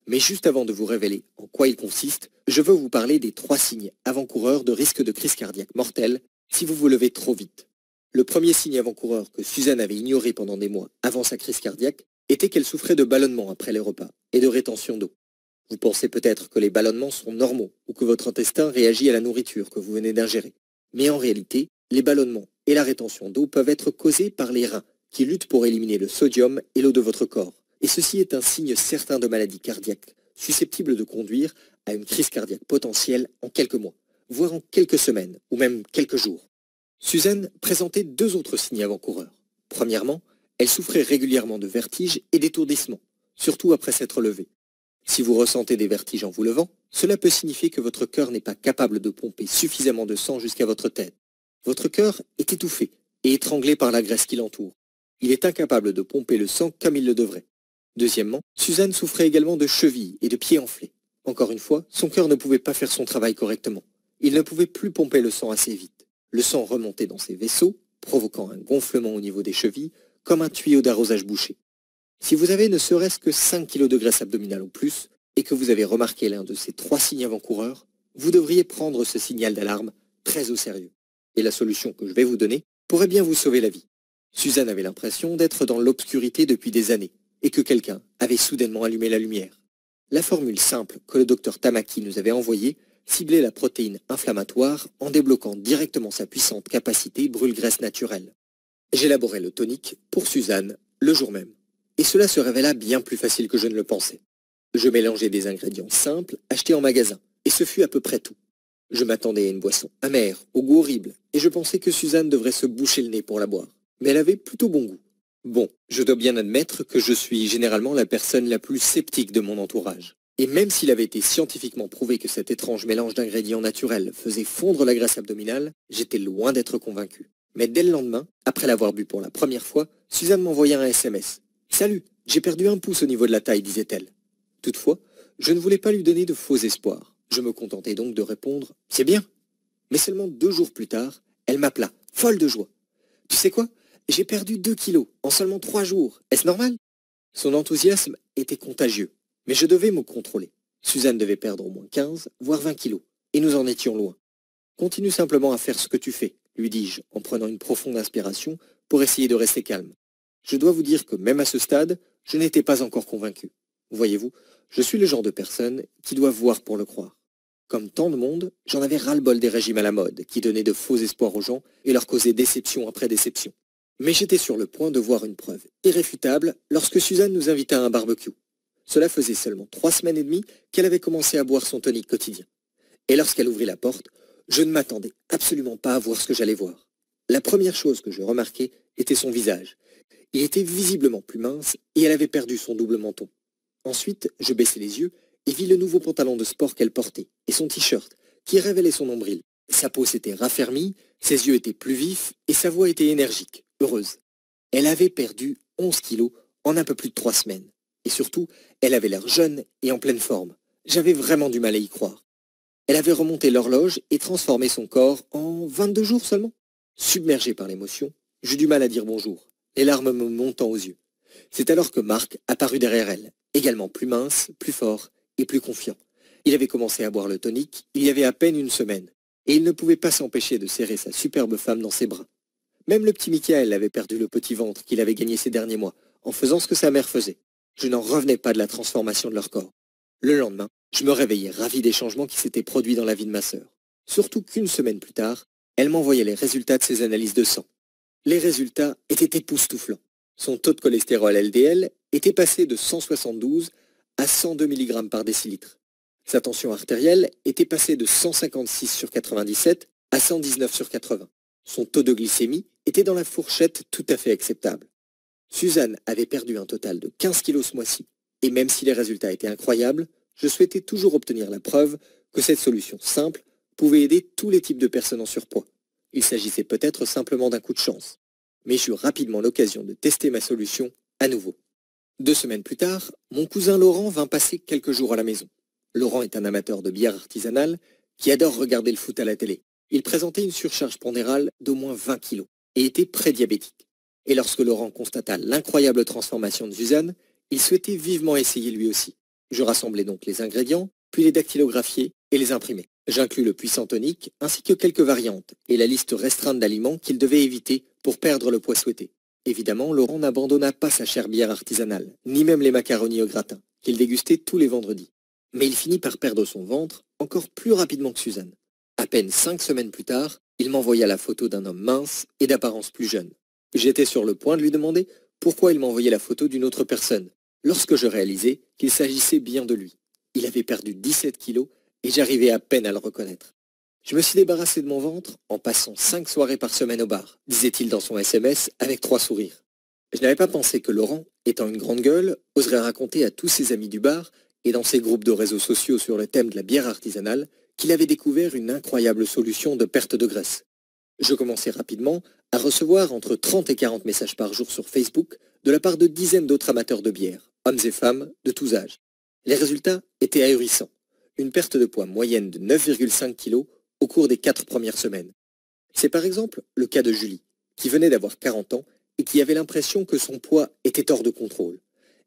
Mais juste avant de vous révéler en quoi il consiste, je veux vous parler des 3 signes avant-coureurs de risque de crise cardiaque mortelle si vous vous levez trop vite. Le premier signe avant-coureur que Suzanne avait ignoré pendant des mois avant sa crise cardiaque était qu'elle souffrait de ballonnements après les repas et de rétention d'eau. Vous pensez peut-être que les ballonnements sont normaux ou que votre intestin réagit à la nourriture que vous venez d'ingérer. Mais en réalité, les ballonnements et la rétention d'eau peuvent être causés par les reins qui luttent pour éliminer le sodium et l'eau de votre corps. Et ceci est un signe certain de maladie cardiaque, susceptible de conduire à une crise cardiaque potentielle en quelques mois, voire en quelques semaines, ou même quelques jours. Suzanne présentait 2 autres signes avant-coureurs. Premièrement, elle souffrait régulièrement de vertiges et d'étourdissements, surtout après s'être levée. Si vous ressentez des vertiges en vous levant, cela peut signifier que votre cœur n'est pas capable de pomper suffisamment de sang jusqu'à votre tête. Votre cœur est étouffé et étranglé par la graisse qui l'entoure. Il est incapable de pomper le sang comme il le devrait. Deuxièmement, Suzanne souffrait également de chevilles et de pieds enflés. Encore une fois, son cœur ne pouvait pas faire son travail correctement. Il ne pouvait plus pomper le sang assez vite. Le sang remontait dans ses vaisseaux, provoquant un gonflement au niveau des chevilles, comme un tuyau d'arrosage bouché. Si vous avez ne serait-ce que 5 kg de graisse abdominale ou plus, et que vous avez remarqué l'un de ces 3 signes avant-coureurs, vous devriez prendre ce signal d'alarme très au sérieux. Et la solution que je vais vous donner pourrait bien vous sauver la vie. Suzanne avait l'impression d'être dans l'obscurité depuis des années, et que quelqu'un avait soudainement allumé la lumière. La formule simple que le docteur Tamaki nous avait envoyée ciblait la protéine inflammatoire en débloquant directement sa puissante capacité brûle-graisse naturelle. J'élaborai le tonique pour Suzanne le jour même. Et cela se révéla bien plus facile que je ne le pensais. Je mélangeai des ingrédients simples achetés en magasin, et ce fut à peu près tout. Je m'attendais à une boisson amère, au goût horrible, et je pensais que Suzanne devrait se boucher le nez pour la boire. Mais elle avait plutôt bon goût. Bon, je dois bien admettre que je suis généralement la personne la plus sceptique de mon entourage. Et même s'il avait été scientifiquement prouvé que cet étrange mélange d'ingrédients naturels faisait fondre la graisse abdominale, j'étais loin d'être convaincu. Mais dès le lendemain, après l'avoir bu pour la première fois, Suzanne m'envoya un SMS. « Salut, j'ai perdu 1 pouce au niveau de la taille, disait-elle. » Toutefois, je ne voulais pas lui donner de faux espoirs. Je me contentai donc de répondre « C'est bien !» Mais seulement 2 jours plus tard, elle m'appela, folle de joie. « Tu sais quoi ? J'ai perdu 2 kilos en seulement 3 jours. Est-ce normal ?» Son enthousiasme était contagieux, mais je devais me contrôler. Suzanne devait perdre au moins 15, voire 20 kilos, et nous en étions loin. « Continue simplement à faire ce que tu fais, » lui dis-je, en prenant une profonde inspiration pour essayer de rester calme. Je dois vous dire que même à ce stade, je n'étais pas encore convaincu. Voyez-vous, je suis le genre de personne qui doit voir pour le croire. Comme tant de monde, j'en avais ras-le-bol des régimes à la mode, qui donnaient de faux espoirs aux gens et leur causaient déception après déception. Mais j'étais sur le point de voir une preuve irréfutable lorsque Suzanne nous invita à un barbecue. Cela faisait seulement 3 semaines et demie qu'elle avait commencé à boire son tonique quotidien. Et lorsqu'elle ouvrit la porte, je ne m'attendais absolument pas à voir ce que j'allais voir. La première chose que je remarquai était son visage. Il était visiblement plus mince et elle avait perdu son double menton. Ensuite, je baissai les yeux et vis le nouveau pantalon de sport qu'elle portait et son t-shirt qui révélait son nombril. Sa peau s'était raffermie, ses yeux étaient plus vifs et sa voix était énergique, heureuse. Elle avait perdu 11 kilos en un peu plus de 3 semaines. Et surtout, elle avait l'air jeune et en pleine forme. J'avais vraiment du mal à y croire. Elle avait remonté l'horloge et transformé son corps en 22 jours seulement. Submergé par l'émotion, j'eus du mal à dire bonjour, les larmes me montant aux yeux. C'est alors que Marc apparut derrière elle, également plus mince, plus fort et plus confiant. Il avait commencé à boire le tonic il y avait à peine une semaine, et il ne pouvait pas s'empêcher de serrer sa superbe femme dans ses bras. Même le petit Michael avait perdu le petit ventre qu'il avait gagné ces derniers mois, en faisant ce que sa mère faisait. Je n'en revenais pas de la transformation de leur corps. Le lendemain, je me réveillais ravi des changements qui s'étaient produits dans la vie de ma sœur. Surtout qu'une semaine plus tard, elle m'envoyait les résultats de ses analyses de sang. Les résultats étaient époustouflants. Son taux de cholestérol LDL était passé de 172 à 102 mg par décilitre. Sa tension artérielle était passée de 156 sur 97 à 119 sur 80. Son taux de glycémie était dans la fourchette tout à fait acceptable. Suzanne avait perdu un total de 15 kilos ce mois-ci. Et même si les résultats étaient incroyables, je souhaitais toujours obtenir la preuve que cette solution simple pouvait aider tous les types de personnes en surpoids. Il s'agissait peut-être simplement d'un coup de chance. Mais j'eus rapidement l'occasion de tester ma solution à nouveau. 2 semaines plus tard, mon cousin Laurent vint passer quelques jours à la maison. Laurent est un amateur de bière artisanale qui adore regarder le foot à la télé. Il présentait une surcharge pondérale d'au moins 20 kilos et était prédiabétique. Et lorsque Laurent constata l'incroyable transformation de Suzanne, il souhaitait vivement essayer lui aussi. Je rassemblai donc les ingrédients, puis les dactylographiai et les imprimai. J'inclus le puissant tonique ainsi que quelques variantes et la liste restreinte d'aliments qu'il devait éviter pour perdre le poids souhaité. Évidemment, Laurent n'abandonna pas sa chère bière artisanale, ni même les macaronis au gratin, qu'il dégustait tous les vendredis. Mais il finit par perdre son ventre encore plus rapidement que Suzanne. À peine 5 semaines plus tard, il m'envoya la photo d'un homme mince et d'apparence plus jeune. J'étais sur le point de lui demander pourquoi il m'envoyait la photo d'une autre personne, lorsque je réalisai qu'il s'agissait bien de lui. Il avait perdu 17 kilos et j'arrivais à peine à le reconnaître. Je me suis débarrassé de mon ventre en passant 5 soirées par semaine au bar, disait-il dans son SMS avec 3 sourires. Je n'avais pas pensé que Laurent, étant une grande gueule, oserait raconter à tous ses amis du bar et dans ses groupes de réseaux sociaux sur le thème de la bière artisanale qu'il avait découvert une incroyable solution de perte de graisse. Je commençai rapidement à recevoir entre 30 et 40 messages par jour sur Facebook de la part de dizaines d'autres amateurs de bière, hommes et femmes de tous âges. Les résultats étaient ahurissants. Une perte de poids moyenne de 9,5 kg au cours des 4 premières semaines. C'est par exemple le cas de Julie, qui venait d'avoir 40 ans et qui avait l'impression que son poids était hors de contrôle.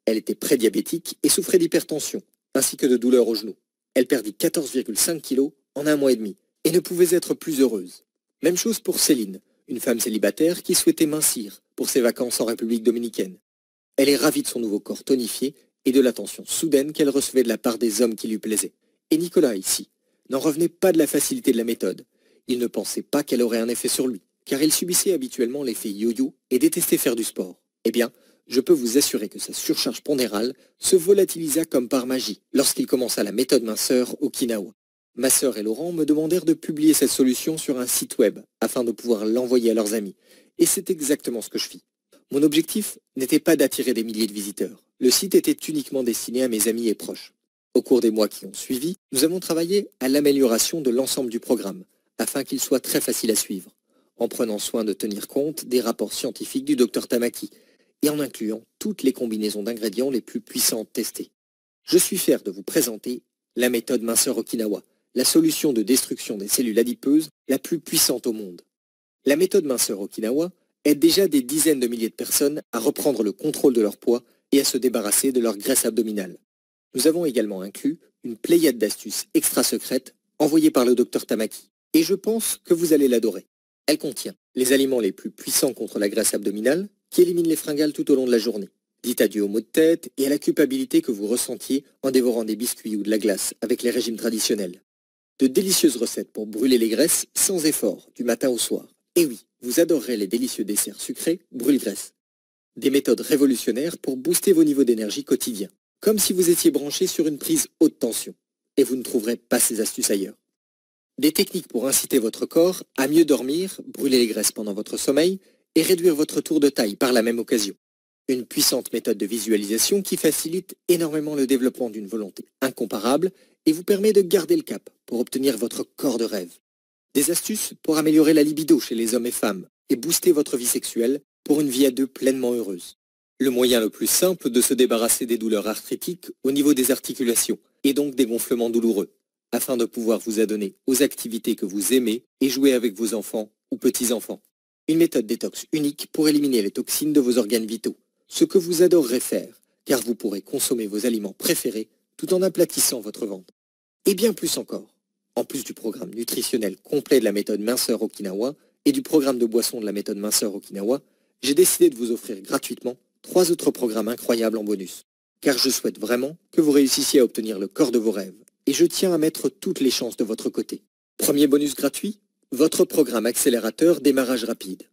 Elle était prédiabétique et souffrait d'hypertension, ainsi que de douleurs aux genoux. Elle perdit 14,5 kg en 1 mois et demi et ne pouvait être plus heureuse. Même chose pour Céline, une femme célibataire qui souhaitait mincir pour ses vacances en République dominicaine. Elle est ravie de son nouveau corps tonifié et de l'attention soudaine qu'elle recevait de la part des hommes qui lui plaisaient. Et Nicolas, ici, n'en revenait pas de la facilité de la méthode. Il ne pensait pas qu'elle aurait un effet sur lui, car il subissait habituellement l'effet yo-yo et détestait faire du sport. Eh bien, je peux vous assurer que sa surcharge pondérale se volatilisa comme par magie lorsqu'il commença la méthode minceur Okinawa. Ma sœur et Laurent me demandèrent de publier cette solution sur un site web afin de pouvoir l'envoyer à leurs amis. Et c'est exactement ce que je fis. Mon objectif n'était pas d'attirer des milliers de visiteurs. Le site était uniquement destiné à mes amis et proches. Au cours des mois qui ont suivi, nous avons travaillé à l'amélioration de l'ensemble du programme, afin qu'il soit très facile à suivre, en prenant soin de tenir compte des rapports scientifiques du Dr Tamaki, et en incluant toutes les combinaisons d'ingrédients les plus puissantes testées. Je suis fier de vous présenter la méthode minceur Okinawa, la solution de destruction des cellules adipeuses la plus puissante au monde. La méthode minceur Okinawa aide déjà des dizaines de milliers de personnes à reprendre le contrôle de leur poids et à se débarrasser de leur graisse abdominale. Nous avons également inclus une pléiade d'astuces extra secrètes envoyées par le Dr Tamaki. Et je pense que vous allez l'adorer. Elle contient les aliments les plus puissants contre la graisse abdominale qui éliminent les fringales tout au long de la journée. Dites adieu aux maux de tête et à la culpabilité que vous ressentiez en dévorant des biscuits ou de la glace avec les régimes traditionnels. De délicieuses recettes pour brûler les graisses sans effort, du matin au soir. Et oui, vous adorerez les délicieux desserts sucrés brûle-graisse. Des méthodes révolutionnaires pour booster vos niveaux d'énergie quotidiens, comme si vous étiez branché sur une prise haute tension. Et vous ne trouverez pas ces astuces ailleurs. Des techniques pour inciter votre corps à mieux dormir, brûler les graisses pendant votre sommeil et réduire votre tour de taille par la même occasion. Une puissante méthode de visualisation qui facilite énormément le développement d'une volonté incomparable et vous permet de garder le cap pour obtenir votre corps de rêve. Des astuces pour améliorer la libido chez les hommes et femmes et booster votre vie sexuelle pour une vie à deux pleinement heureuse. Le moyen le plus simple de se débarrasser des douleurs arthritiques au niveau des articulations et donc des gonflements douloureux, afin de pouvoir vous adonner aux activités que vous aimez et jouer avec vos enfants ou petits-enfants. Une méthode détox unique pour éliminer les toxines de vos organes vitaux, ce que vous adorerez faire, car vous pourrez consommer vos aliments préférés tout en aplatissant votre ventre. Et bien plus encore, en plus du programme nutritionnel complet de la méthode minceur Okinawa et du programme de boisson de la méthode minceur Okinawa, j'ai décidé de vous offrir gratuitement 3 autres programmes incroyables en bonus. Car je souhaite vraiment que vous réussissiez à obtenir le corps de vos rêves, et je tiens à mettre toutes les chances de votre côté. Premier bonus gratuit, votre programme accélérateur démarrage rapide.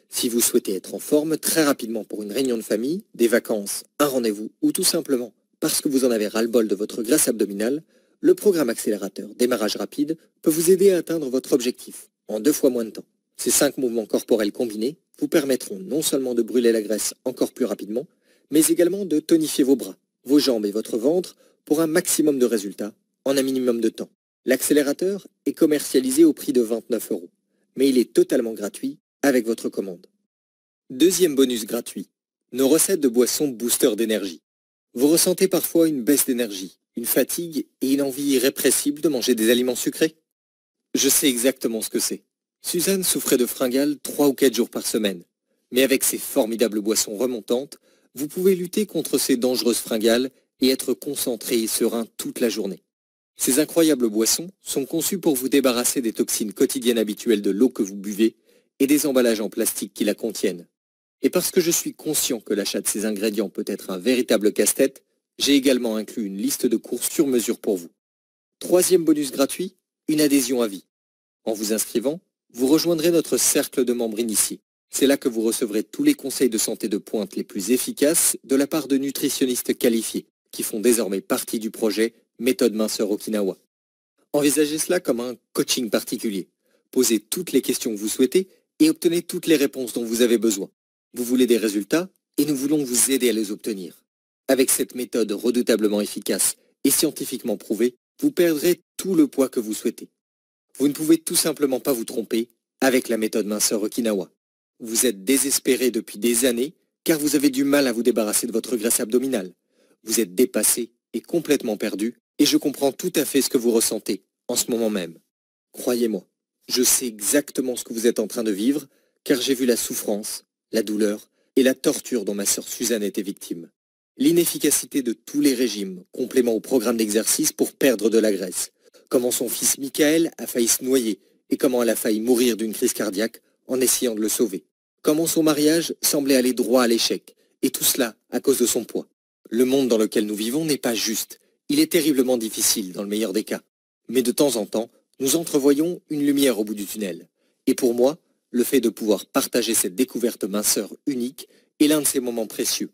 Si vous souhaitez être en forme très rapidement pour une réunion de famille, des vacances, un rendez-vous ou tout simplement parce que vous en avez ras-le-bol de votre graisse abdominale, le programme accélérateur démarrage rapide peut vous aider à atteindre votre objectif en 2 fois moins de temps. Ces 5 mouvements corporels combinés vous permettront non seulement de brûler la graisse encore plus rapidement, mais également de tonifier vos bras, vos jambes et votre ventre pour un maximum de résultats en un minimum de temps. L'accélérateur est commercialisé au prix de 29 €, mais il est totalement gratuit avec votre commande. Deuxième bonus gratuit, nos recettes de boissons booster d'énergie. Vous ressentez parfois une baisse d'énergie, une fatigue et une envie irrépressible de manger des aliments sucrés? Je sais exactement ce que c'est. Suzanne souffrait de fringales 3 ou 4 jours par semaine, mais avec ces formidables boissons remontantes, vous pouvez lutter contre ces dangereuses fringales et être concentré et serein toute la journée. Ces incroyables boissons sont conçues pour vous débarrasser des toxines quotidiennes habituelles de l'eau que vous buvez et des emballages en plastique qui la contiennent. Et parce que je suis conscient que l'achat de ces ingrédients peut être un véritable casse-tête, j'ai également inclus une liste de courses sur mesure pour vous. Troisième bonus gratuit, une adhésion à vie. En vous inscrivant, vous rejoindrez notre cercle de membres initiés. C'est là que vous recevrez tous les conseils de santé de pointe les plus efficaces de la part de nutritionnistes qualifiés, qui font désormais partie du projet Méthode minceur Okinawa. Envisagez cela comme un coaching particulier. Posez toutes les questions que vous souhaitez et obtenez toutes les réponses dont vous avez besoin. Vous voulez des résultats et nous voulons vous aider à les obtenir. Avec cette méthode redoutablement efficace et scientifiquement prouvée, vous perdrez tout le poids que vous souhaitez. Vous ne pouvez tout simplement pas vous tromper avec la méthode minceur Okinawa. Vous êtes désespéré depuis des années car vous avez du mal à vous débarrasser de votre graisse abdominale. Vous êtes dépassé et complètement perdu et je comprends tout à fait ce que vous ressentez en ce moment même. Croyez-moi, je sais exactement ce que vous êtes en train de vivre car j'ai vu la souffrance, la douleur et la torture dont ma sœur Suzanne était victime. L'inefficacité de tous les régimes, complément au programme d'exercice pour perdre de la graisse. Comment son fils Michael a failli se noyer et comment elle a failli mourir d'une crise cardiaque en essayant de le sauver. Comment son mariage semblait aller droit à l'échec, et tout cela à cause de son poids. Le monde dans lequel nous vivons n'est pas juste. Il est terriblement difficile dans le meilleur des cas. Mais de temps en temps, nous entrevoyons une lumière au bout du tunnel. Et pour moi, le fait de pouvoir partager cette découverte minceur unique est l'un de ces moments précieux.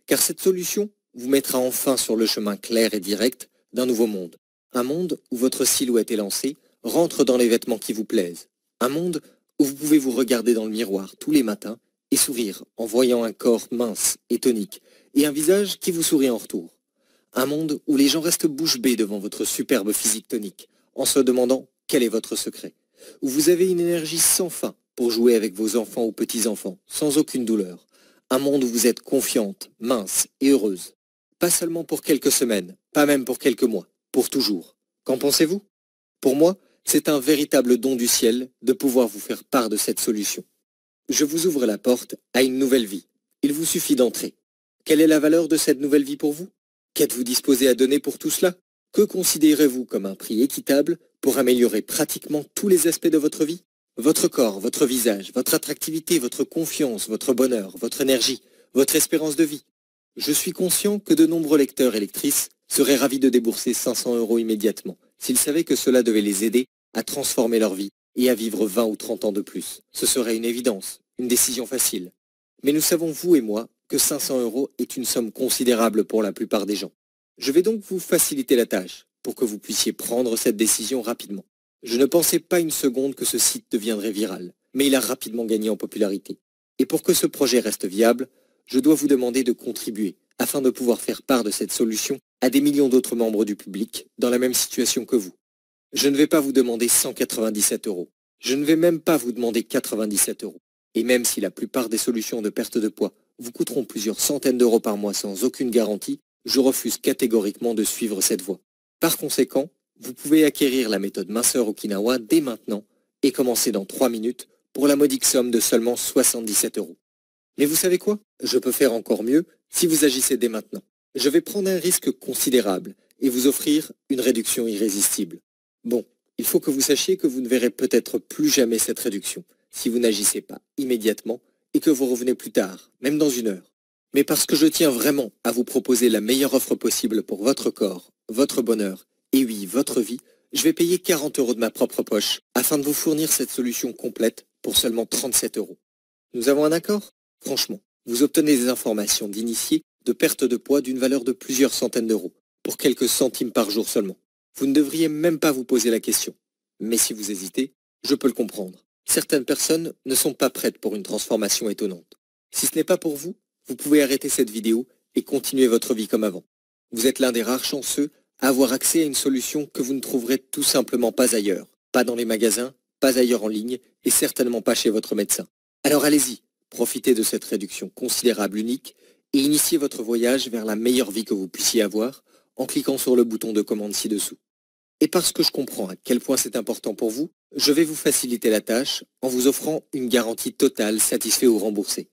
Car cette solution vous mettra enfin sur le chemin clair et direct d'un nouveau monde. Un monde où votre silhouette élancée rentre dans les vêtements qui vous plaisent. Un monde où vous pouvez vous regarder dans le miroir tous les matins et sourire en voyant un corps mince et tonique et un visage qui vous sourit en retour. Un monde où les gens restent bouche bée devant votre superbe physique tonique en se demandant quel est votre secret. Où vous avez une énergie sans fin pour jouer avec vos enfants ou petits-enfants sans aucune douleur. Un monde où vous êtes confiante, mince et heureuse. Pas seulement pour quelques semaines, pas même pour quelques mois, pour toujours. Qu'en pensez-vous? Pour moi, c'est un véritable don du ciel de pouvoir vous faire part de cette solution. Je vous ouvre la porte à une nouvelle vie. Il vous suffit d'entrer. Quelle est la valeur de cette nouvelle vie pour vous? Qu'êtes-vous disposé à donner pour tout cela? Que considérez-vous comme un prix équitable pour améliorer pratiquement tous les aspects de votre vie? Votre corps, votre visage, votre attractivité, votre confiance, votre bonheur, votre énergie, votre espérance de vie. Je suis conscient que de nombreux lecteurs et lectrices seraient ravis de débourser 500 € immédiatement s'ils savaient que cela devait les aider à transformer leur vie et à vivre 20 ou 30 ans de plus. Ce serait une évidence, une décision facile. Mais nous savons, vous et moi, que 500 € est une somme considérable pour la plupart des gens. Je vais donc vous faciliter la tâche pour que vous puissiez prendre cette décision rapidement. Je ne pensais pas une seconde que ce site deviendrait viral, mais il a rapidement gagné en popularité. Et pour que ce projet reste viable, je dois vous demander de contribuer afin de pouvoir faire part de cette solution à des millions d'autres membres du public dans la même situation que vous. Je ne vais pas vous demander 197 euros. Je ne vais même pas vous demander 97 euros. Et même si la plupart des solutions de perte de poids vous coûteront plusieurs centaines d'euros par mois sans aucune garantie, je refuse catégoriquement de suivre cette voie. Par conséquent, vous pouvez acquérir la méthode minceur Okinawa dès maintenant et commencer dans 3 minutes pour la modique somme de seulement 77 euros. Mais vous savez quoi? Je peux faire encore mieux si vous agissez dès maintenant. Je vais prendre un risque considérable et vous offrir une réduction irrésistible. Bon, il faut que vous sachiez que vous ne verrez peut-être plus jamais cette réduction si vous n'agissez pas immédiatement et que vous revenez plus tard, même dans 1 heure. Mais parce que je tiens vraiment à vous proposer la meilleure offre possible pour votre corps, votre bonheur et oui, votre vie, je vais payer 40 euros de ma propre poche afin de vous fournir cette solution complète pour seulement 37 euros. Nous avons un accord? Franchement, vous obtenez des informations d'initiés de perte de poids d'une valeur de plusieurs centaines d'euros, pour quelques centimes par jour seulement. Vous ne devriez même pas vous poser la question. Mais si vous hésitez, je peux le comprendre. Certaines personnes ne sont pas prêtes pour une transformation étonnante. Si ce n'est pas pour vous, vous pouvez arrêter cette vidéo et continuer votre vie comme avant. Vous êtes l'un des rares chanceux à avoir accès à une solution que vous ne trouverez tout simplement pas ailleurs. Pas dans les magasins, pas ailleurs en ligne et certainement pas chez votre médecin. Alors allez-y, profitez de cette réduction considérable unique et initiez votre voyage vers la meilleure vie que vous puissiez avoir en cliquant sur le bouton de commande ci-dessous. Et parce que je comprends à quel point c'est important pour vous, je vais vous faciliter la tâche en vous offrant une garantie totale satisfait ou remboursée.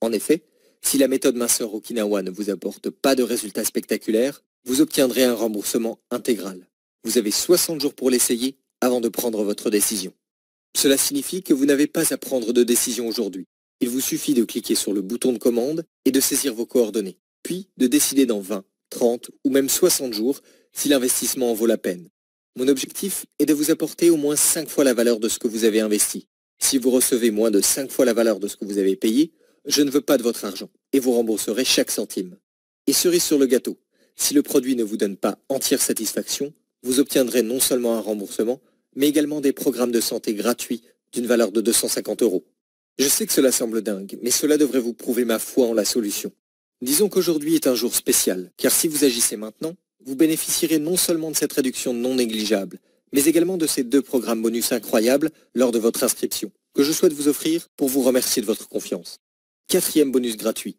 En effet, si la méthode minceur Okinawa ne vous apporte pas de résultats spectaculaires, vous obtiendrez un remboursement intégral. Vous avez 60 jours pour l'essayer avant de prendre votre décision. Cela signifie que vous n'avez pas à prendre de décision aujourd'hui. Il vous suffit de cliquer sur le bouton de commande et de saisir vos coordonnées, puis de décider dans 20, 30 ou même 60 jours si l'investissement en vaut la peine. Mon objectif est de vous apporter au moins 5 fois la valeur de ce que vous avez investi. Si vous recevez moins de 5 fois la valeur de ce que vous avez payé, je ne veux pas de votre argent et vous rembourserez chaque centime. Et cerise sur le gâteau, si le produit ne vous donne pas entière satisfaction, vous obtiendrez non seulement un remboursement, mais également des programmes de santé gratuits d'une valeur de 250 euros. Je sais que cela semble dingue, mais cela devrait vous prouver ma foi en la solution. Disons qu'aujourd'hui est un jour spécial, car si vous agissez maintenant, vous bénéficierez non seulement de cette réduction non négligeable, mais également de ces 2 programmes bonus incroyables lors de votre inscription, que je souhaite vous offrir pour vous remercier de votre confiance. 4e bonus gratuit,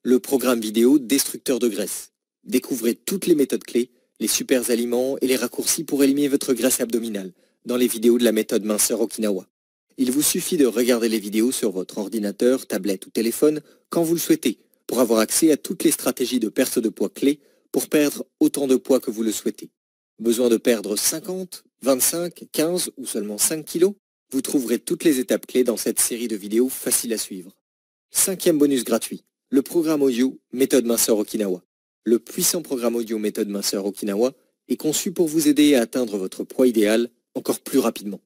le programme vidéo Destructeur de graisse. Découvrez toutes les méthodes clés, les super aliments et les raccourcis pour éliminer votre graisse abdominale dans les vidéos de la méthode minceur Okinawa. Il vous suffit de regarder les vidéos sur votre ordinateur, tablette ou téléphone quand vous le souhaitez pour avoir accès à toutes les stratégies de perte de poids clés pour perdre autant de poids que vous le souhaitez. Besoin de perdre 50, 25, 15 ou seulement 5 kilos? Vous trouverez toutes les étapes clés dans cette série de vidéos faciles à suivre. 5e bonus gratuit, le programme audio Méthode minceur Okinawa. Le puissant programme audio Méthode minceur Okinawa est conçu pour vous aider à atteindre votre poids idéal encore plus rapidement.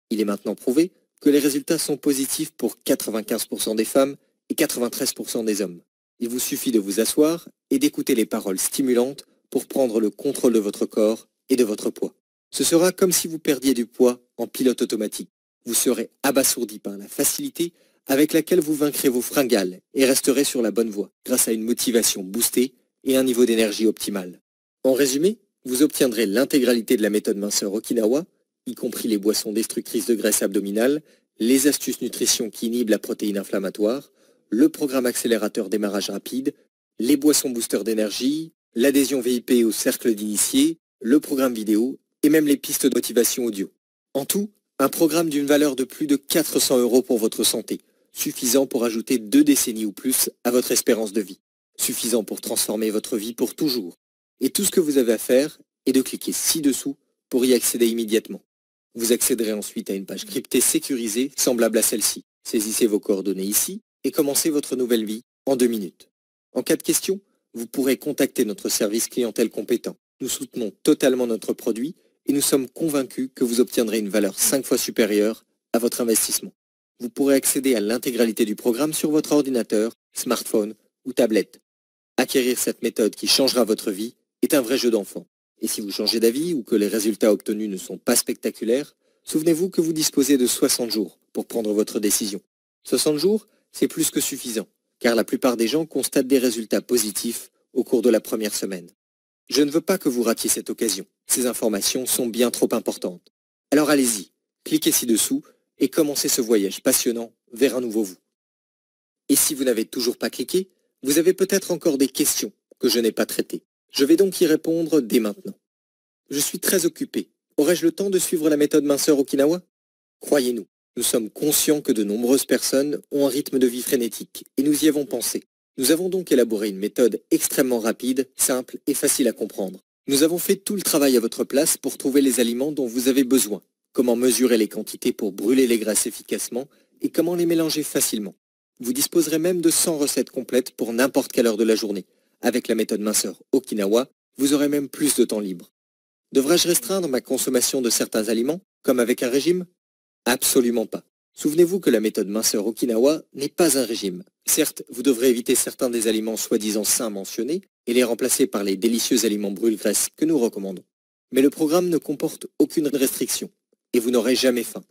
Il est maintenant prouvé que les résultats sont positifs pour 95% des femmes et 93% des hommes. Il vous suffit de vous asseoir et d'écouter les paroles stimulantes pour prendre le contrôle de votre corps et de votre poids. Ce sera comme si vous perdiez du poids en pilote automatique. Vous serez abasourdi par la facilité avec laquelle vous vaincrez vos fringales et resterez sur la bonne voie grâce à une motivation boostée et un niveau d'énergie optimal. En résumé, vous obtiendrez l'intégralité de la méthode minceur Okinawa, y compris les boissons destructrices de graisse abdominale, les astuces nutrition qui inhibent la protéine inflammatoire, le programme accélérateur démarrage rapide, les boissons boosters d'énergie, l'adhésion VIP au cercle d'initiés, le programme vidéo et même les pistes de motivation audio. En tout, un programme d'une valeur de plus de 400 euros pour votre santé, suffisant pour ajouter 2 décennies ou plus à votre espérance de vie, suffisant pour transformer votre vie pour toujours. Et tout ce que vous avez à faire est de cliquer ci-dessous pour y accéder immédiatement. Vous accéderez ensuite à une page cryptée sécurisée semblable à celle-ci. Saisissez vos coordonnées ici et commencez votre nouvelle vie en 2 minutes. En cas de question, vous pourrez contacter notre service clientèle compétent. Nous soutenons totalement notre produit et nous sommes convaincus que vous obtiendrez une valeur 5 fois supérieure à votre investissement. Vous pourrez accéder à l'intégralité du programme sur votre ordinateur, smartphone ou tablette. Acquérir cette méthode qui changera votre vie est un vrai jeu d'enfant. Et si vous changez d'avis ou que les résultats obtenus ne sont pas spectaculaires, Souvenez-vous que vous disposez de 60 jours pour prendre votre décision. 60 jours, c'est plus que suffisant, car la plupart des gens constatent des résultats positifs au cours de la première semaine. Je ne veux pas que vous ratiez cette occasion. Ces informations sont bien trop importantes. Alors allez-y, cliquez ci-dessous et commencez ce voyage passionnant vers un nouveau vous. Et si vous n'avez toujours pas cliqué, vous avez peut-être encore des questions que je n'ai pas traitées. Je vais donc y répondre dès maintenant. Je suis très occupé. Aurais-je le temps de suivre la méthode minceur Okinawa? Croyez-nous, nous sommes conscients que de nombreuses personnes ont un rythme de vie frénétique et nous y avons pensé. Nous avons donc élaboré une méthode extrêmement rapide, simple et facile à comprendre. Nous avons fait tout le travail à votre place pour trouver les aliments dont vous avez besoin, comment mesurer les quantités pour brûler les graisses efficacement et comment les mélanger facilement. Vous disposerez même de 100 recettes complètes pour n'importe quelle heure de la journée. Avec la méthode minceur Okinawa, vous aurez même plus de temps libre. Devrais-je restreindre ma consommation de certains aliments, comme avec un régime? Absolument pas. Souvenez-vous que la méthode minceur Okinawa n'est pas un régime. Certes, vous devrez éviter certains des aliments soi-disant sains mentionnés et les remplacer par les délicieux aliments brûle-graisse que nous recommandons. Mais le programme ne comporte aucune restriction et vous n'aurez jamais faim.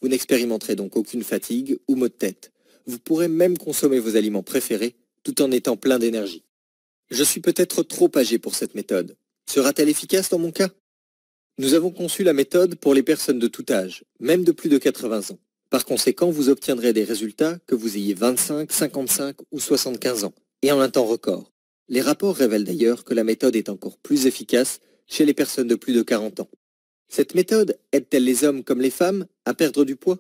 Vous n'expérimenterez donc aucune fatigue ou maux de tête. Vous pourrez même consommer vos aliments préférés tout en étant plein d'énergie. Je suis peut-être trop âgé pour cette méthode. Sera-t-elle efficace dans mon cas? Nous avons conçu la méthode pour les personnes de tout âge, même de plus de 80 ans. Par conséquent, vous obtiendrez des résultats que vous ayez 25, 55 ou 75 ans, et en un temps record. Les rapports révèlent d'ailleurs que la méthode est encore plus efficace chez les personnes de plus de 40 ans. Cette méthode aide-t-elle les hommes comme les femmes à perdre du poids?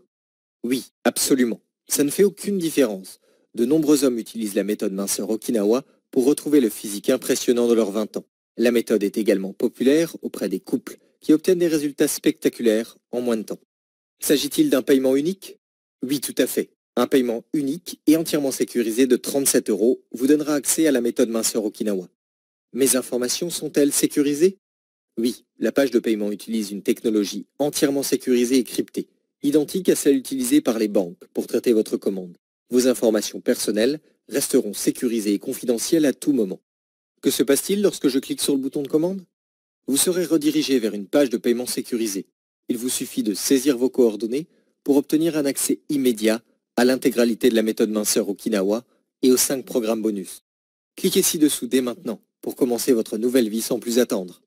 Oui, absolument. Ça ne fait aucune différence. De nombreux hommes utilisent la méthode minceur Okinawa pour retrouver le physique impressionnant de leurs 20 ans. La méthode est également populaire auprès des couples qui obtiennent des résultats spectaculaires en moins de temps. S'agit-il d'un paiement unique? Oui, tout à fait. Un paiement unique et entièrement sécurisé de 37 € vous donnera accès à la méthode minceur Okinawa. Mes informations sont-elles sécurisées? Oui, la page de paiement utilise une technologie entièrement sécurisée et cryptée, identique à celle utilisée par les banques pour traiter votre commande. Vos informations personnelles resteront sécurisées et confidentielles à tout moment. Que se passe-t-il lorsque je clique sur le bouton de commande? Vous serez redirigé vers une page de paiement sécurisée. Il vous suffit de saisir vos coordonnées pour obtenir un accès immédiat à l'intégralité de la méthode minceur Okinawa et aux 5 programmes bonus. Cliquez ci-dessous dès maintenant pour commencer votre nouvelle vie sans plus attendre.